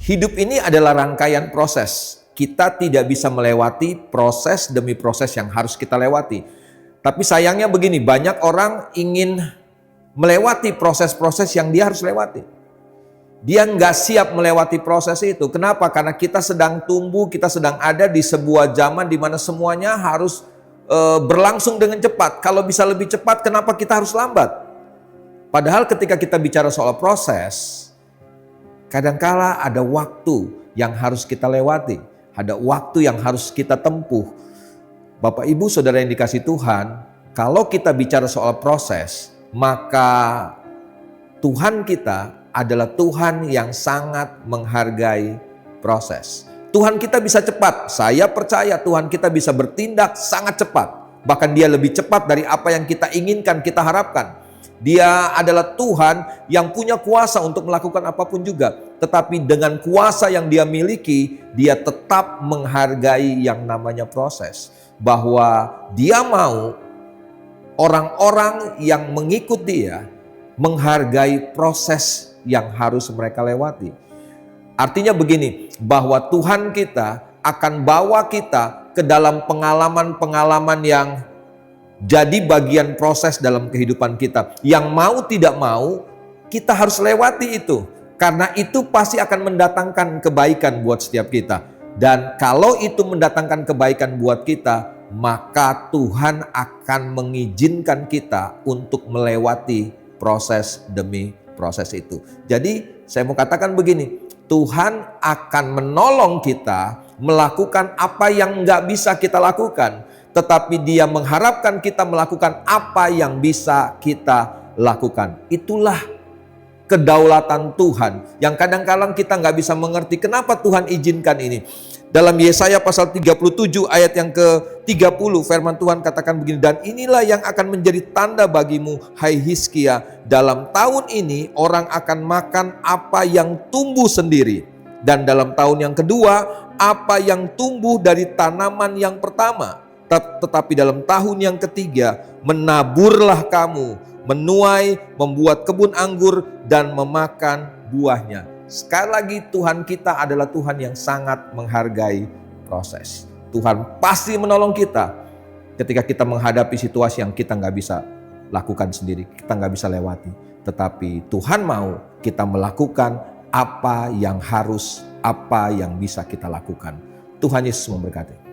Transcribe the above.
Hidup ini adalah rangkaian proses. Kita tidak bisa melewati proses demi proses yang harus kita lewati. Tapi sayangnya begini, banyak orang ingin melewati proses-proses yang dia harus lewati. Dia nggak siap melewati proses itu. Kenapa? Karena kita sedang tumbuh, kita sedang ada di sebuah zaman di mana semuanya harus berlangsung dengan cepat. Kalau bisa lebih cepat, kenapa kita harus lambat? Padahal ketika kita bicara soal proses, kadangkala ada waktu yang harus kita lewati, ada waktu yang harus kita tempuh. Bapak, Ibu, Saudara yang dikasihi Tuhan, kalau kita bicara soal proses, maka Tuhan kita adalah Tuhan yang sangat menghargai proses. Tuhan kita bisa cepat, saya percaya Tuhan kita bisa bertindak sangat cepat. Bahkan Dia lebih cepat dari apa yang kita inginkan, kita harapkan. Dia adalah Tuhan yang punya kuasa untuk melakukan apapun juga. Tetapi dengan kuasa yang Dia miliki, Dia tetap menghargai yang namanya proses. Bahwa Dia mau orang-orang yang mengikut Dia menghargai proses yang harus mereka lewati. Artinya begini, bahwa Tuhan kita akan bawa kita ke dalam pengalaman-pengalaman yang jadi bagian proses dalam kehidupan kita. Yang mau tidak mau, kita harus lewati itu. Karena itu pasti akan mendatangkan kebaikan buat setiap kita. Dan kalau itu mendatangkan kebaikan buat kita, maka Tuhan akan mengizinkan kita untuk melewati proses demi proses itu. Jadi saya mau katakan begini, Tuhan akan menolong kita melakukan apa yang nggak bisa kita lakukan. Tetapi Dia mengharapkan kita melakukan apa yang bisa kita lakukan. Itulah kedaulatan Tuhan yang kadang-kadang kita nggak bisa mengerti kenapa Tuhan izinkan ini. Dalam Yesaya pasal 37 ayat yang ke-30 firman Tuhan katakan begini, dan inilah yang akan menjadi tanda bagimu hai Hizkia, dalam tahun ini orang akan makan apa yang tumbuh sendiri, dan dalam tahun yang kedua apa yang tumbuh dari tanaman yang pertama. Tetapi dalam tahun yang ketiga menaburlah kamu, menuai, membuat kebun anggur dan memakan buahnya. Sekali lagi Tuhan kita adalah Tuhan yang sangat menghargai proses. Tuhan pasti menolong kita ketika kita menghadapi situasi yang kita nggak bisa lakukan sendiri, kita nggak bisa lewati. Tetapi Tuhan mau kita melakukan apa yang harus, apa yang bisa kita lakukan. Tuhan Yesus memberkati.